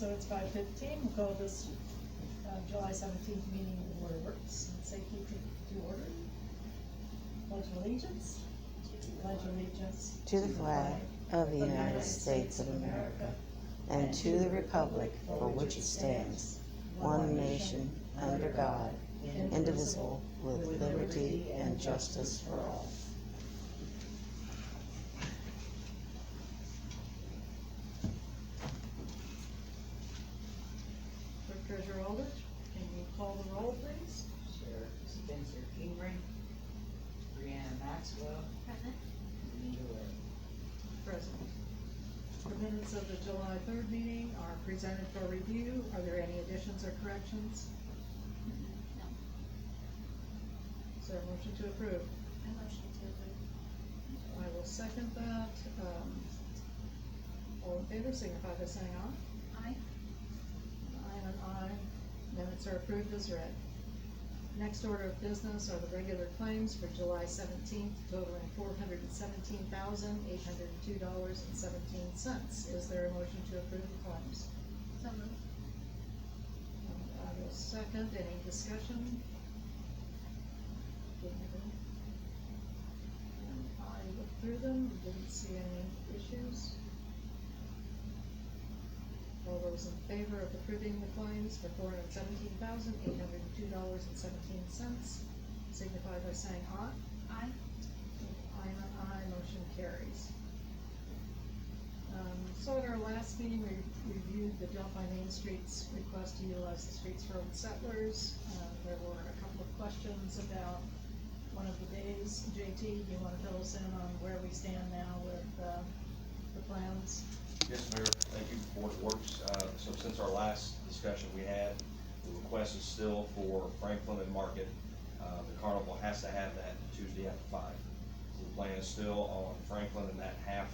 so it's 5:15, we'll call this July 17th meeting of the Board of Works and Safety to order. Pledge allegiance. Pledge allegiance to the flag of the United States of America and to the republic for which it stands, one nation, under God, indivisible, with liberty and justice for all. Clerk Treasurer Aldrich, can you call the roll, please? Sure. Spencer Kingery, Brianna Maxwell, Present. Linda Webb. Present. The minutes of the July 3rd meeting are presented for review. Are there any additions or corrections? No. Is there a motion to approve? I motion to approve. I will second that. All in favor, signify by saying aye. Aye. I am an aye. Minutes are approved as read. Next order of business are the regular claims for July 17th, totaling $417,802.17. Is there a motion to approve the claims? So moved. I will second. Any discussion? I looked through them, didn't see any issues. All those in favor of approving the claims for $417,802.17 signify by saying aye. Aye. I am an aye, motion carries. So at our last meeting, we reviewed the Delphi Main Street's request to utilize the streets for old settlers. There were a couple of questions about one of the days. JT, do you wanna fill us in on where we stand now with, the plans? Yes, Mayor, thank you, Board of Works. So since our last discussion we had, the request is still for Franklin and Market. The carnival has to have that Tuesday after 5. So the plan is still on Franklin and that half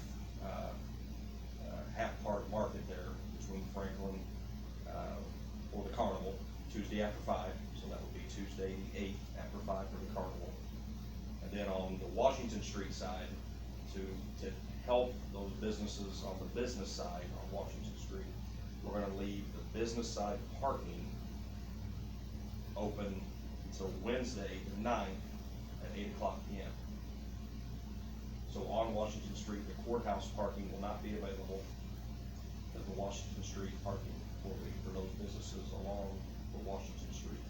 part market there between Franklin, or the carnival, Tuesday after 5. So that would be Tuesday the 8th after 5 for the carnival. And then on the Washington Street side, to help those businesses on the business side on Washington Street, we're gonna leave the business side parking open until Wednesday, the 9th, at 8:00 p.m. So on Washington Street, the courthouse parking will not be available, but the Washington Street parking will be for those businesses along the Washington Street.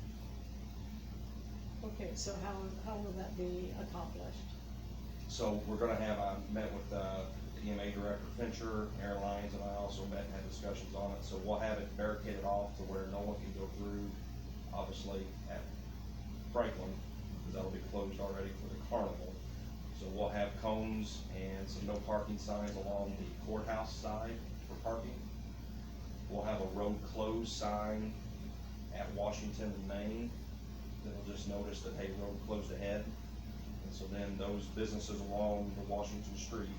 Okay, so how will that be accomplished? So we're gonna have, I met with, EMA Director Fincher, Airlines, and I also met and had discussions on it, so we'll have it barricaded off to where no one can go through, obviously, at Franklin, because that'll be closed already for the carnival. So we'll have cones and some no parking signs along the courthouse side for parking. We'll have a road closed sign at Washington and Main, that'll just notice that, hey, road closed ahead. And so then those businesses along the Washington Street,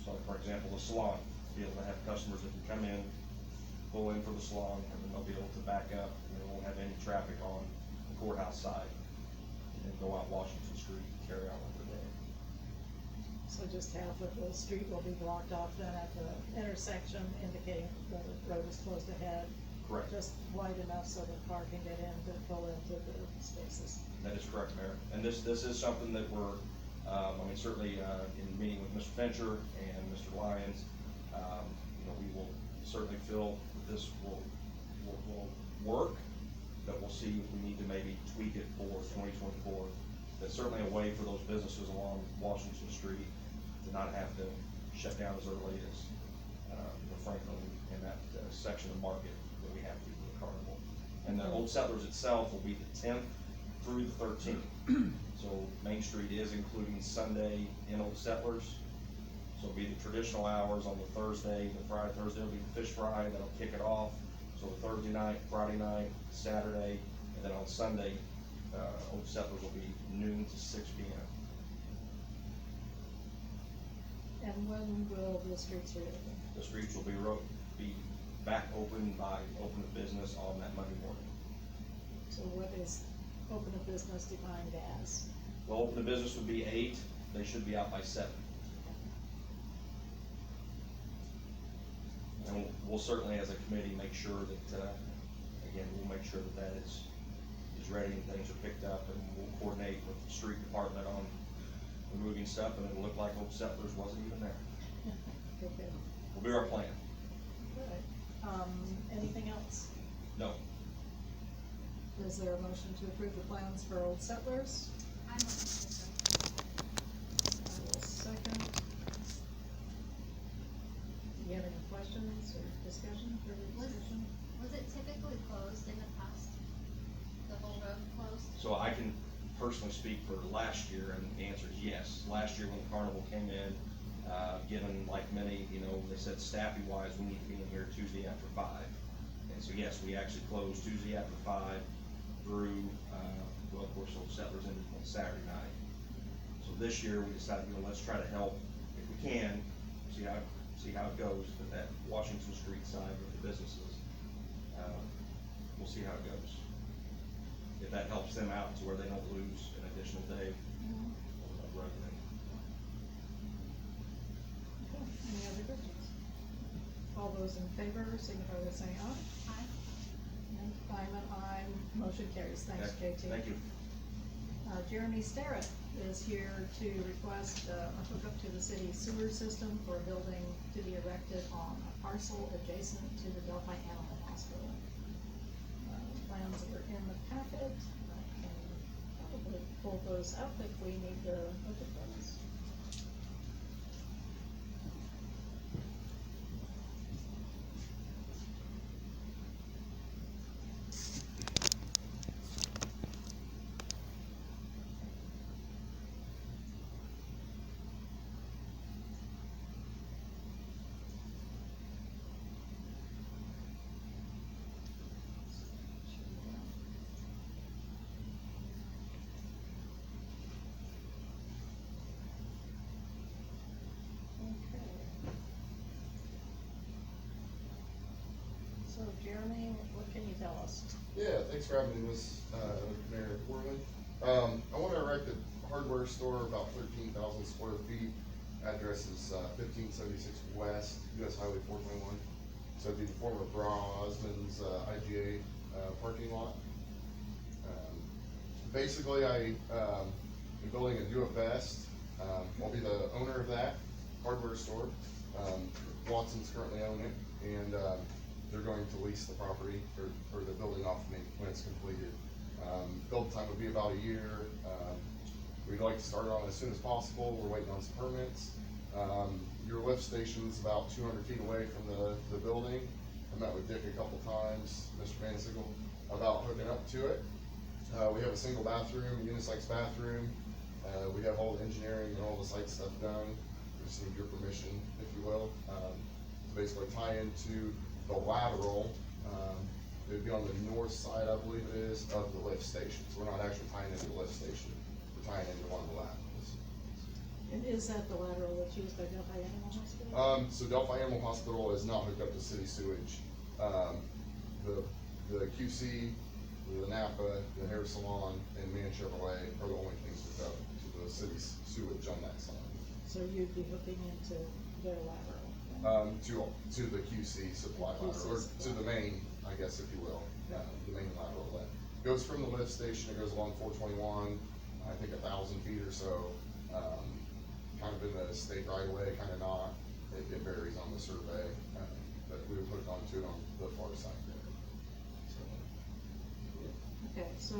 so for example, the salon, be able to have customers that can come in, pull in for the salon, and then they'll be able to back up, and they won't have any traffic on the courthouse side, and then go out Washington Street and carry on with their day. So just half of the street will be blocked off then at the intersection, indicating the road is closed ahead. Correct. Just wide enough so the car can get in to pull into the spaces. That is correct, Mayor. And this is something that we're, certainly, in meeting with Mr. Fincher and Mr. Lyons, we will certainly feel that this will work, but we'll see if we need to maybe tweak it for 2024. That's certainly a way for those businesses along Washington Street to not have to shut down as early as, the Franklin and that section of Market that we have to do for the carnival. And the Old Settlers itself will be the 10th through the 13th. So Main Street is including Sunday in Old Settlers. So it'll be the traditional hours on the Thursday, Thursday will be the fish fry, that'll kick it off. So Thursday night, Friday night, Saturday, and then on Sunday, Old Settlers will be noon to 6 p.m. And when will the streets reopen? The streets will be back open by open of business on that Monday morning. So what is open of business defined as? Well, open of business would be 8, they should be out by 7. And we'll certainly, as a committee, make sure that, again, we'll make sure that that is ready and things are picked up, and we'll coordinate with the street department on removing stuff, and it'll look like Old Settlers wasn't even there. Okay, Will be our plan. good. Anything else? No, Is there a motion to approve the plans for Old Settlers? I motion to approve. I will second. Do you have any questions or discussion, further discussion? Was it typically closed in the past? The whole road closed? so I can personally speak for last year, and the answer is yes. Last year when the carnival came in, given like many, they said staffing wise, we need to be in here Tuesday after 5. And so yes, we actually closed Tuesday after 5 through, well, of course, Old Settlers ended on Saturday night. So this year we decided, let's try to help if we can, see how it goes with that Washington Street side with the businesses. We'll see how it goes. If that helps them out to where they don't lose an additional day of revenue. Okay, any other questions? All those in favor, signify by saying aye. Aye. And I'm an aye, motion carries. Thanks, Okay, JT. Thank you. Jeremy Starrett is here to request a hookup to the city sewer system for a building to be erected on a parcel adjacent to the Delphi Animal Hospital. Plans are in the packet. I can probably pull those up if we need to look at those. So Jeremy, what can you tell us? Yeah, thanks for having me, Ms. Mayor Worley. I want to erect a hardware store about 13,000 square feet. Address is 1576 West, US Highway 421. So it'd be the former Osmond's IGA parking lot. Basically, I am building a do it best. I'll be the owner of that hardware store. Watson's currently owning it, and they're going to lease the property or the building off me when it's completed. Build time will be about a year. We'd like to start on as soon as possible. We're waiting on some permits. Your lift station's about 200 feet away from the building. I met with Dick a couple times, Mr. Van Sickle, about hooking up to it. We have a single bathroom, unisex bathroom. We have all the engineering and all the site stuff done. We just need your permission, if you will, to basically tie into the lateral. It would be on the north side, I believe it is, of the lift station. So we're not actually tying into the lift station. We're tying into one of the laterals. And is that the lateral that's used by Delphi Animal Hospital? So Delphi Animal Hospital is not hooked up to city sewage. The QC, the Napa, the hair salon, and Man Chevrolet are the only things hooked up to the city's sewage on that side. So you'd be hooking into their lateral? To the QC supply QC lateral, or to supply. the main, I guess, if you will, the main lateral that goes from the lift station, it goes along 421, I think 1,000 feet or so, kind of in the state right away, kind of not, it varies on the survey, but we would hook onto it on the far side there. So, Okay, so,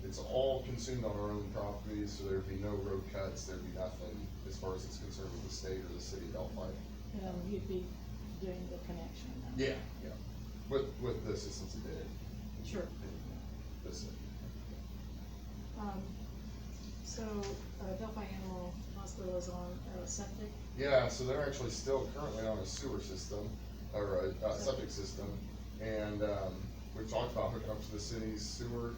it's all consumed on our own properties, so there'd be no road cuts, there'd be nothing as far as it's concerned with the state or the city of Delphi. you'd be doing the connection then? Yeah. With the assistance of Dave. Sure. That's it. So, Delphi Animal Hospital is on septic? Yeah, so they're actually still currently on a sewer system, or a septic system, and, we've talked about hooking up to the city's sewer.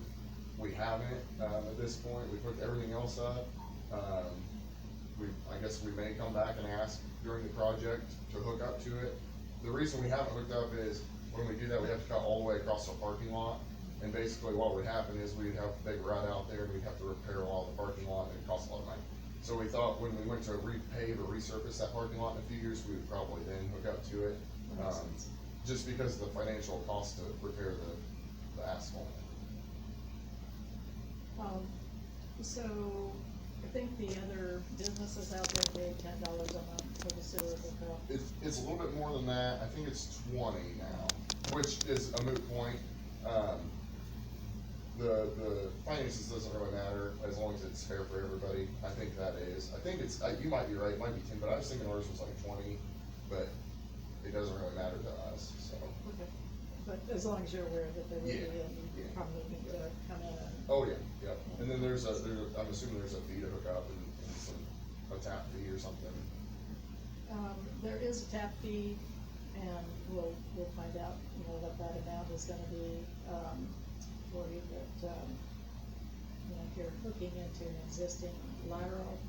We haven't, at this point, we've hooked everything else up. I guess we may come back and ask during the project to hook up to it. The reason we haven't hooked up is, when we do that, we have to cut all the way across the parking lot. And basically what would happen is we'd have a big rut out there, and we'd have to repair all the parking lot, and it'd cost a lot of money. So we thought when we went to repave or resurface that parking lot in a few years, we would probably then hook up to it. That makes sense. Just because of the financial cost to repair the asphalt. So, I think the other businesses out there pay $10 a month for the sewer hookup. It's a little bit more than that, I think it's 20 now, which is a moot point. The finances doesn't really matter, as long as it's fair for everybody, I think that is. I think it's, you might be right, it might be 10, but I was thinking ours was like 20, but it doesn't really matter to us, so. Okay. But as long as you're aware that there will be, Yeah, and you yeah. probably need to come in and. Oh, yeah, yeah, and then I'm assuming there's a fee to hook up and a tap fee or something. There is a tap fee, and we'll find out, you know, what that amount is gonna be, for you, but, you know, if you're hooking into an existing lateral,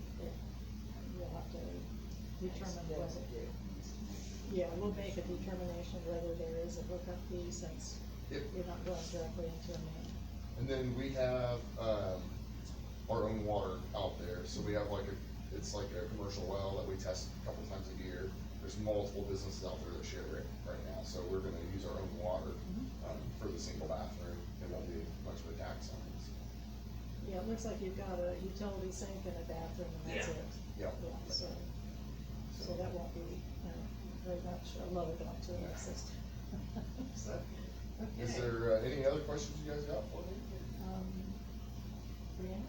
you'll have to determine whether. Yeah, we'll make a determination whether there is a hookup fee, since Yep. you're not going directly into a main. And then we have, our own water out there, so we have it's like a commercial well that we test a couple times a year. There's multiple businesses out there that share it right now, so we're gonna use our own water, for the single bathroom. It won't be much of a tax on us. Yeah, it looks like you've got a utility sink and a bathroom, and that's Yeah. it. Yep. Yeah, so that won't be, very much a load onto the system. So, okay. Is there, any other questions you guys got for me? Brianna?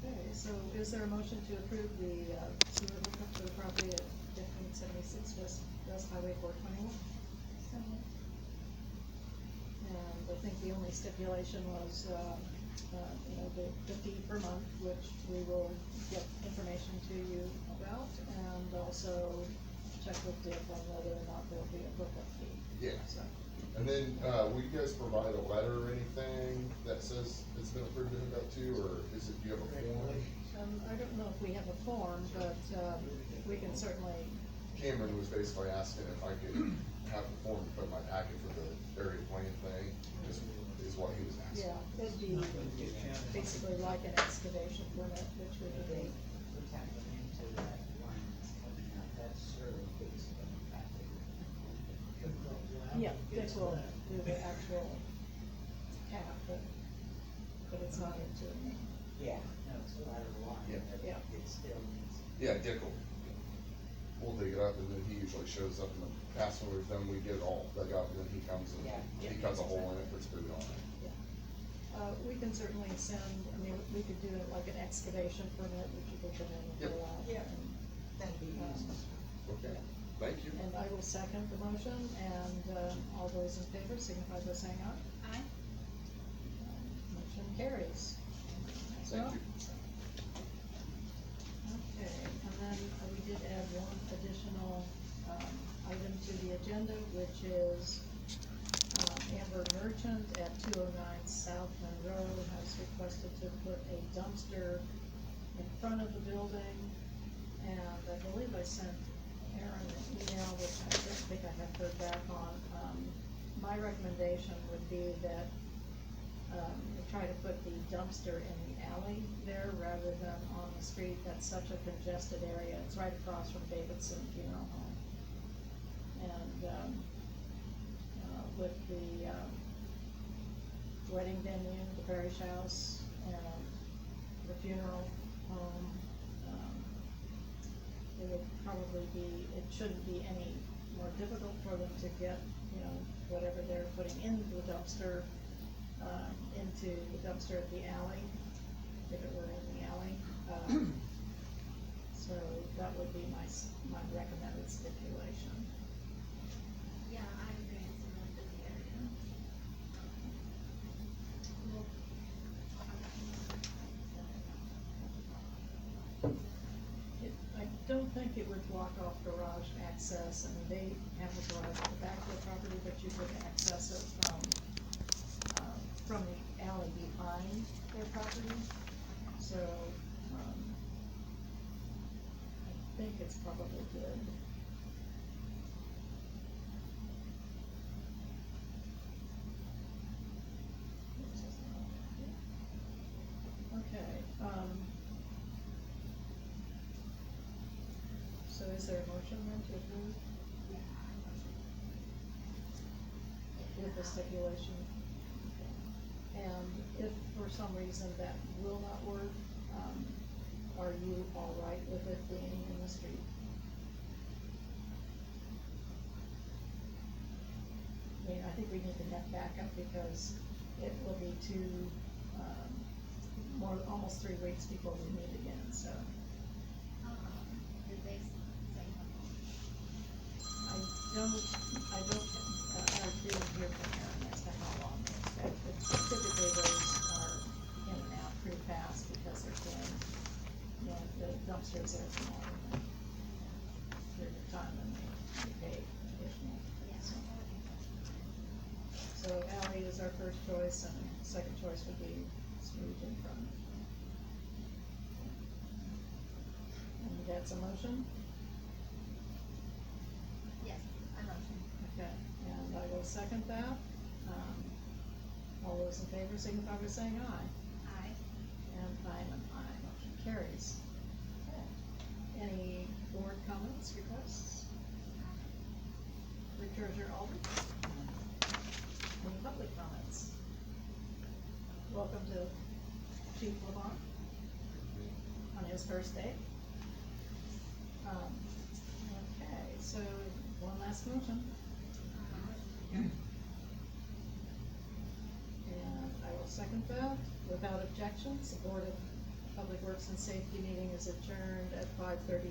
Okay, so is there a motion to approve the, sewer hookup to the property at 1576 West Highway 421? So, And I think the only stipulation was, you know, the fee per month, which we will get information to you about, and also check with Dick on whether or not there'll be a hookup fee. Yeah. So, And then, will you guys provide a letter or anything that says it's been approved to hook up to, or is it, do you have a form? I don't know if we have a form, but, we can certainly, Cameron was basically asking if I could have a form to put in my packet for the area plan thing, is what he was asking. yeah, it'd be basically like an excavation permit, which would be, We're tapping into that line that's coming out, that's surely based on the fact that yeah, Dick will do the actual cap, but it's not into a main. yeah, no, it's a lateral line, Yeah. but Yeah. it still needs. Yeah, Dick will, we'll dig it up, and then he usually shows up in the past when we've done, we get it all dug up, and then he comes and Yeah. he cuts a hole in it, puts food on it. We can certainly send, I mean, we could do it like an excavation permit, which you could come in and Yep. fill out. Yeah. and- That'd be useful. Okay, thank you. And I will second the motion, and, all those in favor signify by saying aye. I, Motion carries. Thank you. Okay, and then we did add one additional, item to the agenda, which is, Amber Merchant at 209 South Monroe has requested to put a dumpster in front of the building, and I believe I sent Aaron an email, which I don't think I have heard back on. My recommendation would be that, we try to put the dumpster in the alley there rather than on the street. That's such a congested area. It's right across from Davidson Funeral Home. And, with the, wedding venue, the parish house, and the funeral home, it would probably be, it shouldn't be any more difficult for them to get, you know, whatever they're putting into the dumpster, into the dumpster at the alley, if it were in the alley. So that would be my recommended stipulation. yeah, I agree, it's a really busy area. I don't think it would block off garage access. I mean, they have a garage at the back of the property, but you could access it from the alley behind their property. So, I think it's probably good. So is there a motion then to approve with the stipulation? And if for some reason that will not work, are you all right with it being in the street? I mean, I think we need to net back up because it will be almost 3 weeks before we meet again, so. Did they say how long? I didn't hear from Aaron as to how long they expect, but typically those are in and out pretty fast because they're doing, the dumpsters there for more than a period of time and they pay additional. Yes. So Ally is our first choice and second choice would be Scrooge in front. And that's a motion? Yes, I motion. Okay, and I will second that. All those in favor signify by saying aye. Aye. And I am an aye, motion carries. Okay. Any board comments, requests? Rick Treasurer Aldrich? Any public comments? Welcome to Chief Lamont on his first day. Okay, so one last motion. And I will second that. Without objections, the Board of Public Works and Safety meeting is adjourned at 5:32